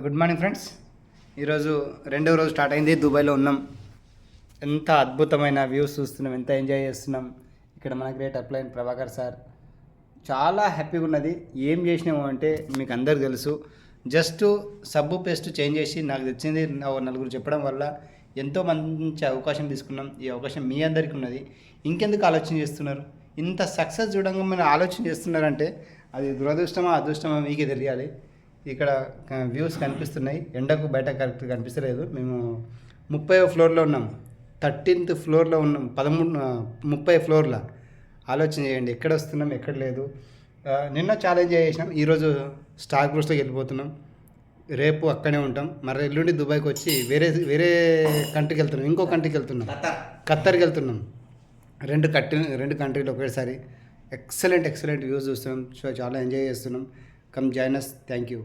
Good morning friends. ఈరోజు రెండవ రోజు స్టార్ట్ అయింది. దుబాయ్లో ఉన్నాం. ఎంత అద్భుతమైన వ్యూస్ చూస్తున్నాం, ఎంత ఎంజాయ్ చేస్తున్నాం. ఇక్కడ మన గ్రేట్ అప్లైన్ ప్రభాకర్ సార్ చాలా హ్యాపీగా ఉన్నది. ఏం చేసినాము అంటే మీకు అందరికి తెలుసు. జస్ట్ సబ్బు పేస్ట్ చేంజ్ చేసి నాకు తెచ్చింది నలుగురు చెప్పడం వల్ల ఎంతో మంచి అవకాశం తీసుకున్నాం. ఈ అవకాశం మీ అందరికీ ఉన్నది. ఇంకెందుకు ఆలోచన చేస్తున్నారు? ఇంత సక్సెస్ చూడంగా మీరు ఆలోచన చేస్తున్నారంటే అది దురదృష్టమా అదృష్టమా మీకే తెలియాలి. ఇక్కడ వ్యూస్ కనిపిస్తున్నాయి. ఎండకు బయట కరెక్ట్ కనిపిస్తలేదు. మేము 30వ ఫ్లోర్లో ఉన్నాం. 13th ఫ్లోర్లో ఉన్నాం. 30 ఫ్లోర్లో. ఆలోచన చేయండి, ఎక్కడ వస్తున్నాం ఎక్కడ లేదు. నిన్న ఛాలెంజ్ చేసినాం. ఈరోజు స్టాక్ బూస్ట్లోకి వెళ్ళిపోతున్నాం. రేపు అక్కడే ఉంటాం. మరి ఎల్లుండి దుబాయ్కి వచ్చి వేరే కంట్రీకి వెళ్తున్నాం. ఇంకో కంట్రీకి వెళ్తున్నాం, ఖత్తర్కి వెళ్తున్నాం. రెండు కంట్రీలు ఒకేసారి. ఎక్సలెంట్ వ్యూస్ చూస్తున్నాం. సో చాలా ఎంజాయ్ చేస్తున్నాం. Come join us. Thank you.